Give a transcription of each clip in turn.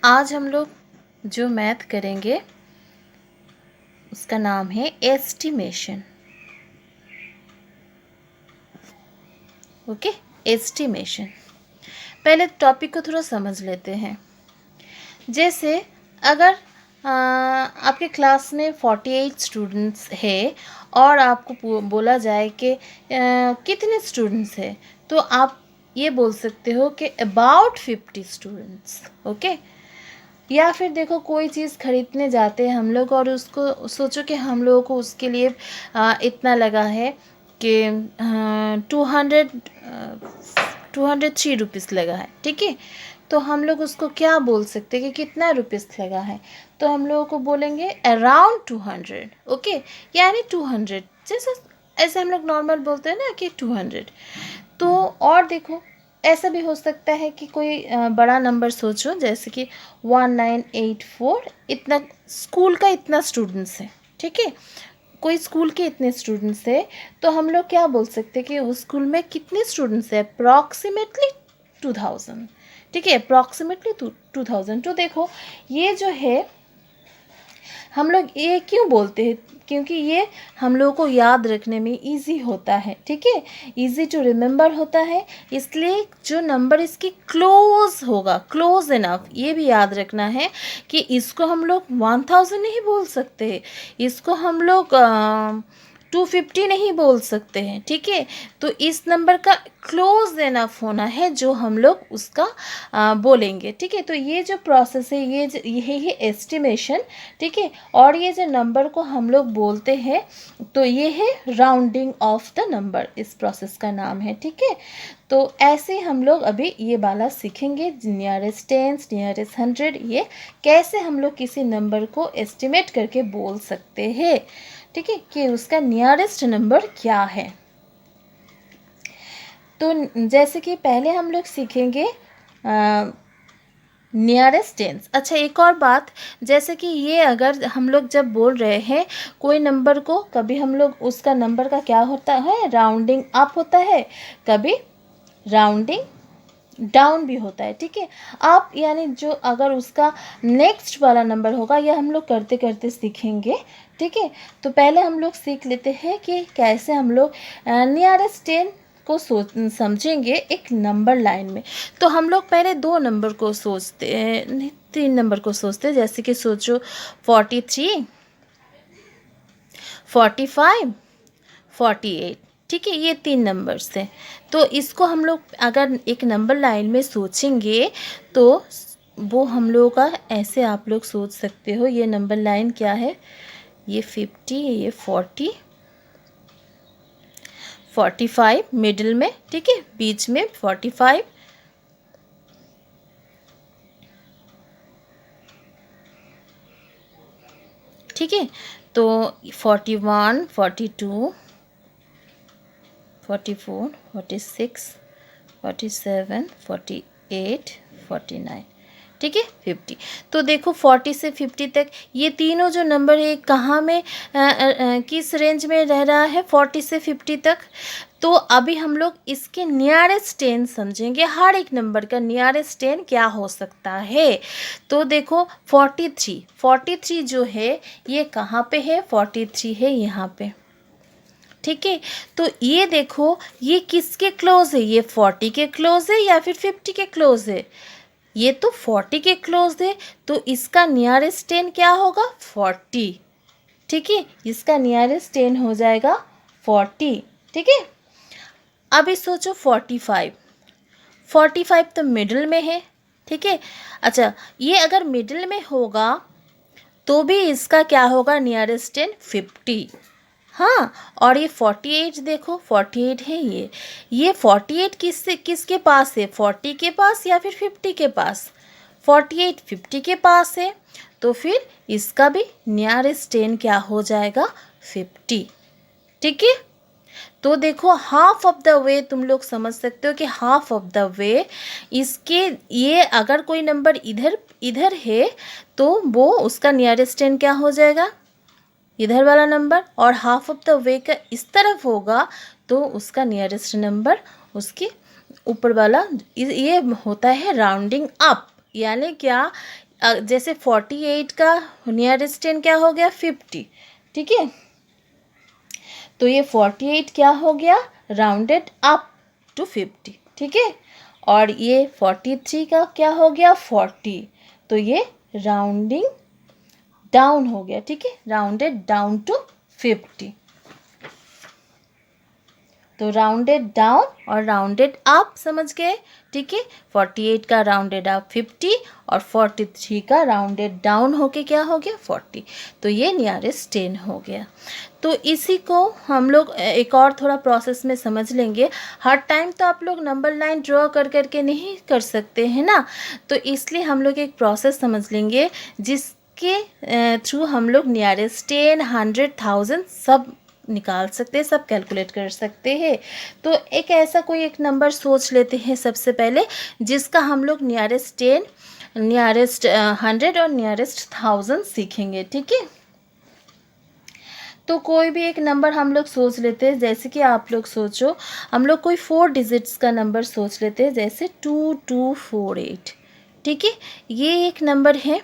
आज हम लोग जो मैथ करेंगे उसका नाम है एस्टिमेशन। Okay, estimation. पहले टॉपिक को थोड़ा समझ लेते हैं। जैसे अगर आपके क्लास में 48 स्टूडेंट्स है और आपको बोला जाए कि कितने स्टूडेंट्स है, तो आप ये बोल सकते हो कि अबाउट 50 स्टूडेंट्स। ओके, या फिर देखो कोई चीज़ खरीदने जाते हैं हम लोग और उसको सोचो कि हम लोगों को उसके लिए इतना लगा है कि 203 रुपीज़ लगा है। ठीक है, तो हम लोग उसको क्या बोल सकते हैं कि कितना रुपीज़ लगा है, तो हम लोगों को बोलेंगे अराउंड 200। ओके, यानी 200, जैसे ऐसे हम लोग नॉर्मल बोलते हैं ना कि 200। तो और देखो ऐसा भी हो सकता है कि कोई बड़ा नंबर सोचो, जैसे कि 1984, इतना स्कूल का इतना स्टूडेंट्स है। ठीक है, कोई स्कूल के इतने स्टूडेंट्स है, तो हम लोग क्या बोल सकते हैं कि उस स्कूल में कितने स्टूडेंट्स है, अप्रॉक्सीमेटली 2000। ठीक है, अप्रॉक्सीमेटली 2000। तो देखो ये जो है हम लोग ये क्यों बोलते हैं, क्योंकि ये हम लोगों को याद रखने में इजी होता है। ठीक है, इजी टू रिमेंबर होता है, इसलिए जो नंबर इसकी क्लोज होगा, क्लोज इनफ, ये भी याद रखना है कि इसको हम लोग 1000 नहीं बोल सकते, इसको हम लोग 250 नहीं बोल सकते हैं। ठीक है, तो इस नंबर का क्लोज इनफ होना है जो हम लोग उसका बोलेंगे। ठीक है, तो ये जो प्रोसेस है ये है एस्टिमेशन। ठीक है, और ये जो नंबर को हम लोग बोलते हैं तो ये है राउंडिंग ऑफ द नंबर, इस प्रोसेस का नाम है। ठीक है, तो ऐसे हम लोग अभी ये वाला सीखेंगे, नियरेस्ट टेंस, नियरेस्ट 100, ये कैसे हम लोग किसी नंबर को एस्टिमेट करके बोल सकते हैं। ठीक है, कि उसका नियरेस्ट नंबर क्या है। तो जैसे कि पहले हम लोग सीखेंगे नियरेस्ट टेंस। अच्छा, एक और बात, जैसे कि ये अगर हम लोग जब बोल रहे हैं कोई नंबर को, कभी हम लोग उसका नंबर का क्या होता है, राउंडिंग अप होता है, कभी राउंडिंग डाउन भी होता है। ठीक है, आप यानी जो अगर उसका नेक्स्ट वाला नंबर होगा, यह हम लोग करते करते सीखेंगे। ठीक है, तो पहले हम लोग सीख लेते हैं कि कैसे हम लोग नियरेस्ट टेन को समझेंगे एक नंबर लाइन में। तो हम लोग पहले 2 नंबर को सोचते हैं, नहीं 3 नंबर को सोचते हैं, जैसे कि सोचो 43, 45, 48। ठीक है, ये 3 नंबर्स हैं। तो इसको हम लोग अगर एक नंबर लाइन में सोचेंगे तो वो हम लोगों का ऐसे आप लोग सोच सकते हो, ये नंबर लाइन क्या है, ये 50, ये 40, 45 मिडिल में। ठीक है, बीच में 45, ठीक है, तो 41, 42, 44, 46, 47, 48, 49। ठीक है, 50। तो देखो 40 से 50 तक ये तीनों जो नंबर है कहाँ में किस रेंज में रह रहा है, 40 से 50 तक। तो अभी हम लोग इसके नियरेस्ट टेन समझेंगे, हर एक नंबर का नियरेस्ट टेन क्या हो सकता है। तो देखो 43 जो है ये कहाँ पे है, 43 है यहाँ पे। ठीक है, तो ये देखो ये किसके क्लोज है, ये 40 के क्लोज है या फिर 50 के क्लोज है, ये तो 40 के क्लोज है, तो इसका नियरेस्ट टेन क्या होगा, 40। ठीक है, इसका नियरेस्ट टेन हो जाएगा 40। ठीक है, अभी सोचो 45 तो मिडिल में है। ठीक है, अच्छा ये अगर मिडिल में होगा तो भी इसका क्या होगा, नियरेस्ट टेन 50। हाँ, और ये 48 देखो 48 है, ये 48 किसके पास है, 40 के पास या फिर 50 के पास, 48 50 के पास है, तो फिर इसका भी नियरेस्ट टेन क्या हो जाएगा, 50। ठीक है, तो देखो हाफ ऑफ द वे तुम लोग समझ सकते हो कि हाफ ऑफ द वे इसके, ये अगर कोई नंबर इधर है तो वो उसका नियरेस्ट टेन क्या हो जाएगा, इधर वाला नंबर, और हाफ ऑफ द वे का इस तरफ होगा तो उसका नियरेस्ट नंबर उसके ऊपर वाला। ये होता है राउंडिंग अप, यानी क्या, जैसे 48 का नियरेस्ट 10 क्या हो गया 50, ठीक है। तो ये 48 क्या हो गया राउंडेड अप टू 50, ठीक है। और ये 43 का क्या हो गया 40, तो ये राउंडिंग डाउन हो गया, ठीक है, राउंडेड डाउन टू 50। तो राउंडेड डाउन और राउंडेड अप समझ गए, ठीक है। 48 का राउंडेड अप 50 और 43 का राउंडेड डाउन होके क्या हो गया 40, तो ये नियरेस्ट 10 हो गया। तो इसी को हम लोग एक और थोड़ा प्रोसेस में समझ लेंगे। हर टाइम तो आप लोग नंबर लाइन ड्रॉ कर करके नहीं कर सकते हैं ना, तो इसलिए हम लोग एक प्रोसेस समझ लेंगे जिसके थ्रू हम लोग नियरेस्ट 10, 100, 1000 सब निकाल सकते हैं, सब कैलकुलेट कर सकते हैं। तो एक ऐसा कोई एक नंबर सोच लेते हैं सबसे पहले, जिसका हम लोग नियरेस्ट 10, नियरेस्ट 100 और नियरेस्ट 1000 सीखेंगे, ठीक है। तो कोई भी एक नंबर हम लोग सोच लेते हैं, जैसे कि आप लोग सोचो, हम लोग कोई 4 डिजिट्स का नंबर सोच लेते हैं, जैसे 2248, ठीक है। ये एक नंबर है।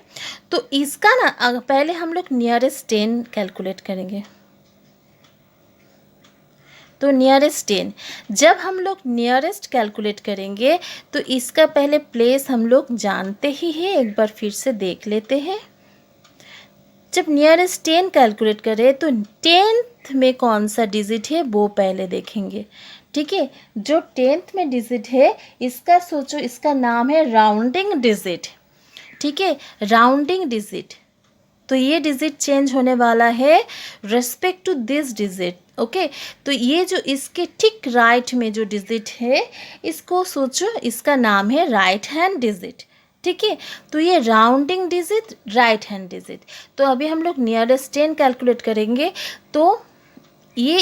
तो इसका ना पहले हम लोग नियरेस्ट 10 कैलकुलेट करेंगे। तो नियरेस्ट 10 जब हम लोग नियरेस्ट कैलकुलेट करेंगे तो इसका पहले प्लेस हम लोग जानते ही हैं, एक बार फिर से देख लेते हैं। जब नियरेस्ट 10 कैलकुलेट करें तो 10th में कौन सा डिजिट है वो पहले देखेंगे, ठीक है। जो 10th में डिजिट है इसका सोचो, इसका नाम है राउंडिंग डिजिट, ठीक है, राउंडिंग डिजिट। तो ये डिजिट चेंज होने वाला है respect to this digit, okay. तो ये जो इसके ठीक राइट में जो डिजिट है इसको सोचो, इसका नाम है राइट हैंड डिजिट, ठीक है। तो ये rounding digit, right hand digit. तो अभी हम लोग नियरेस्ट 10 कैलकुलेट करेंगे, तो ये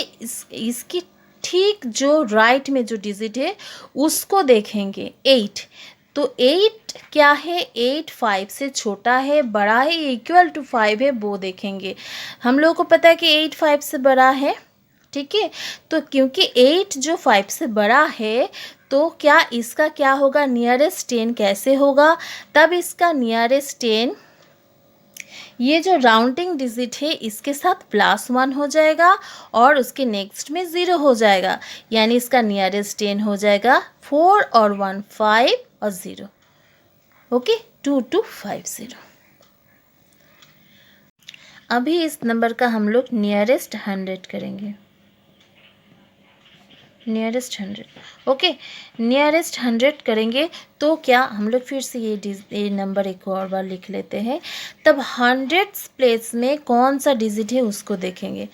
इसकी ठीक जो राइट में जो डिजिट है उसको देखेंगे 8। तो 8 क्या है, 8 5 से छोटा है, बड़ा है, इक्वल टू 5 है, वो देखेंगे। हम लोगों को पता है कि 8 5 से बड़ा है, ठीक है। तो क्योंकि 8 जो 5 से बड़ा है तो क्या इसका क्या होगा नियरेस्ट 10 कैसे होगा, तब इसका नियरेस्ट 10 ये जो राउंडिंग डिजिट है इसके साथ +1 हो जाएगा और उसके नेक्स्ट में 0 हो जाएगा, यानी इसका नियरेस्ट 10 हो जाएगा 4 और 1 5 और 0, ओके, 2250। अभी इस नंबर का हम लोग नियरेस्ट 100 करेंगे, नियरेस्ट 100, ओके। नियरेस्ट 100 करेंगे तो क्या हम लोग फिर से ये नंबर एक और बार लिख लेते हैं। तब 100 प्लेस में कौन सा डिजिट है उसको देखेंगे,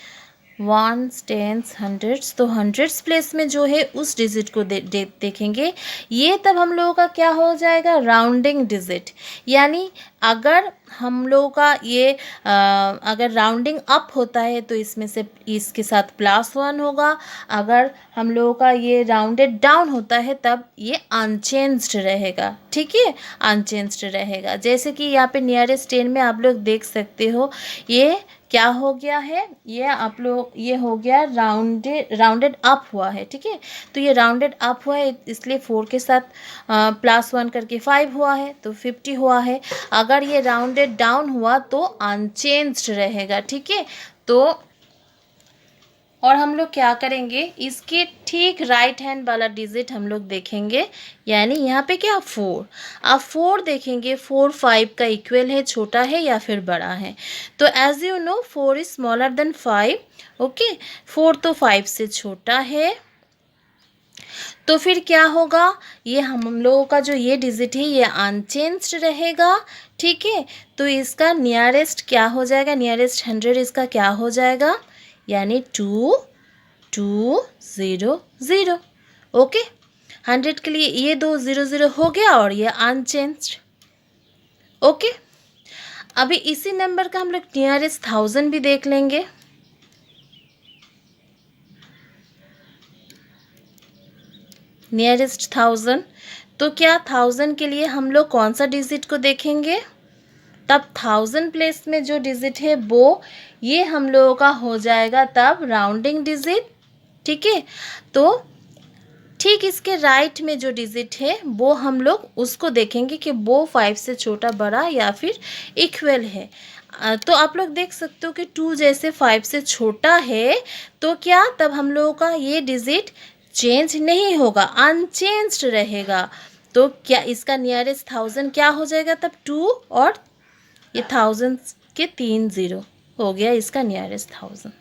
1s 10s 100s। तो 100 प्लेस में जो है उस डिजिट को देखेंगे। ये तब हम लोगों का क्या हो जाएगा राउंडिंग डिजिट, यानी अगर हम लोगों का ये अगर राउंडिंग अप होता है तो इसमें से इसके साथ +1 होगा, अगर हम लोगों का ये राउंडेड डाउन होता है तब ये अनचेंज्ड रहेगा, ठीक है, अनचेंज्ड रहेगा। जैसे कि यहाँ पे नियरेस्ट 10 में आप लोग देख सकते हो ये क्या हो गया है, ये आप लोग ये हो गया राउंडेड अप हुआ है, ठीक है। तो ये राउंडेड अप हुआ है इसलिए 4 के साथ +1 करके 5 हुआ है तो 50 हुआ है। अगर ये राउंडेड डाउन हुआ तो अनचेंज्ड रहेगा, ठीक है। तो और हम लोग क्या करेंगे, इसके ठीक राइट हैंड वाला डिजिट हम लोग देखेंगे, यानी यहाँ पे क्या 4। आप 4 देखेंगे, 4 5 का इक्वल है, छोटा है या फिर बड़ा है। तो as you know 4 is smaller than 5, okay. 4 तो 5 से छोटा है, तो फिर क्या होगा, ये हम लोगों का जो ये डिजिट है ये अनचेंज्ड रहेगा, ठीक है। तो इसका नियरेस्ट क्या हो जाएगा, नियरेस्ट 100 इसका क्या हो जाएगा, यानी 2 2 0 0, ओके। 100 के लिए ये 2 0 0 हो गया और ये अनचेंज्ड, ओके। अभी इसी नंबर का हम लोग नियरेस्ट 1000 भी देख लेंगे। नियरेस्ट 1000, तो क्या 1000 के लिए हम लोग कौन सा डिजिट को देखेंगे, तब 1000 प्लेस में जो डिजिट है वो ये हम लोगों का हो जाएगा तब राउंडिंग डिजिट, ठीक है। तो ठीक इसके राइट में जो डिजिट है वो हम लोग उसको देखेंगे कि वो 5 से छोटा, बड़ा या फिर इक्वल है। तो आप लोग देख सकते हो कि 2 जैसे 5 से छोटा है, तो क्या तब हम लोगों का ये डिजिट चेंज नहीं होगा, अनचेंज्ड रहेगा। तो क्या इसका नियरेस्ट 1000 क्या हो जाएगा तब? 2 और ये 1000 के 3 0 हो गया इसका नियरेस्ट 1000।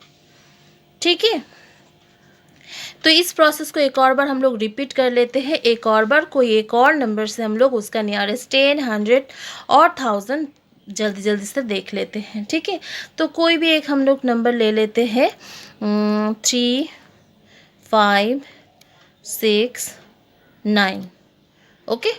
ठीक है, तो इस प्रोसेस को एक और बार हम लोग रिपीट कर लेते हैं। एक और बार कोई एक और नंबर से हम लोग उसका नियरेस्ट 10, 100 और 1000 जल्दी जल्दी से देख लेते हैं। ठीक है, तो कोई भी एक हम लोग नंबर ले लेते हैं 3, 5, 6, 9। ओके,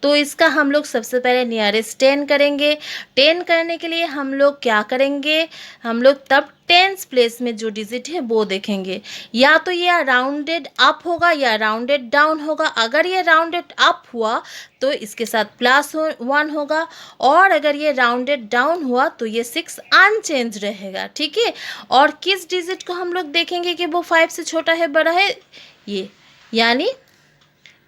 तो इसका हम लोग सबसे पहले नियरेस्ट 10 करेंगे। 10 करने के लिए हम लोग क्या करेंगे, हम लोग तब 10th प्लेस में जो डिजिट है वो देखेंगे, या तो ये राउंडेड अप होगा या राउंडेड डाउन होगा। अगर ये राउंडेड अप हुआ तो इसके साथ +1 होगा, और अगर ये राउंडेड डाउन हुआ तो ये 6 अनचेंज रहेगा। ठीक है, और किस डिजिट को हम लोग देखेंगे कि वो 5 से छोटा है, बड़ा है, ये यानी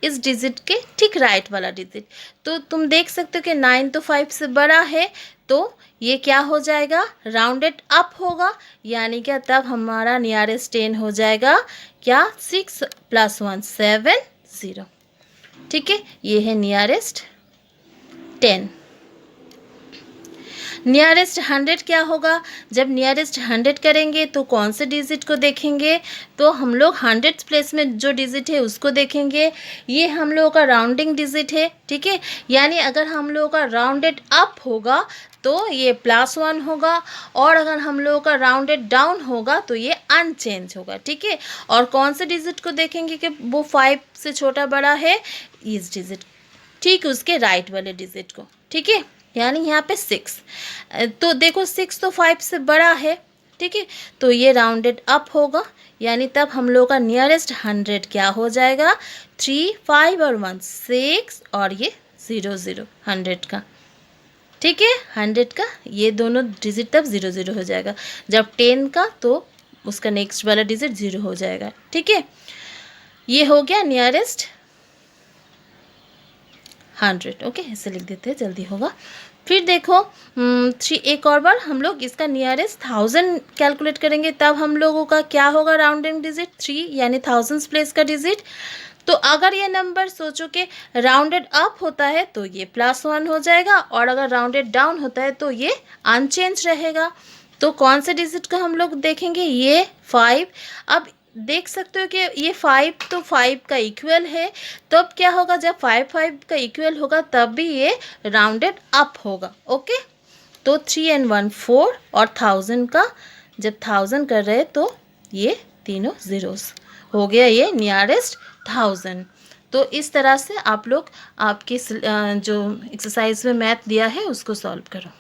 इस डिजिट के ठीक राइट वाला डिजिट। तो तुम देख सकते हो कि 9 तो 5 से बड़ा है, तो ये क्या हो जाएगा, राउंडेड अप होगा, यानी क्या तब हमारा नियरेस्ट 10 हो जाएगा क्या, 6 + 1 7 0। ठीक है, ये है नियरेस्ट 10। नियरेस्ट 100 क्या होगा, जब नियरेस्ट 100 करेंगे तो कौन से डिजिट को देखेंगे, तो हम लोग 100th प्लेस में जो डिजिट है उसको देखेंगे। ये हम लोगों का राउंडिंग डिजिट है। ठीक है, यानी अगर हम लोगों का राउंडेड अप होगा तो ये +1 होगा, और अगर हम लोगों का राउंडेड डाउन होगा तो ये अनचेंज होगा। ठीक है, और कौन से डिजिट को देखेंगे कि वो 5 से छोटा, बड़ा है, इस डिजिट, ठीक उसके राइट वाले डिजिट को। ठीक है, यानी यहाँ पे 6, तो देखो 6 तो 5 से बड़ा है। ठीक है, तो ये राउंडेड अप होगा, यानी तब हम लोग का नियरेस्ट 100 क्या हो जाएगा, 3, 5 और 1 6, और ये 0 0 100 का। ठीक है, 100 का ये दोनों डिजिट तब 0 0 हो जाएगा। जब 10 का तो उसका नेक्स्ट वाला डिजिट 0 हो जाएगा। ठीक है, ये हो गया नियरेस्ट 100। ओके, ऐसे लिख देते हैं, जल्दी होगा। फिर देखो 3, एक और बार हम लोग इसका नियरेस्ट 1000 कैलकुलेट करेंगे, तब हम लोगों का क्या होगा, राउंडिंग डिजिट 3, यानी 1000th प्लेस का डिजिट। तो अगर ये नंबर सोचो कि राउंडेड अप होता है तो ये +1 हो जाएगा, और अगर राउंडेड डाउन होता है तो ये अनचेंज रहेगा। तो कौन से डिजिट को हम लोग देखेंगे, ये 5। अब देख सकते हो कि ये 5 तो 5 का इक्वल है, तो अब क्या होगा, जब 5 5 का इक्वल होगा तब भी ये राउंडेड अप होगा। ओके, तो 3 and 1 4, और 1000 का जब 1000 कर रहे तो ये तीनों ज़ीरोस हो गया, ये नियरेस्ट 1000। तो इस तरह से आप लोग आपकी जो एक्सरसाइज में मैथ दिया है उसको सॉल्व करो।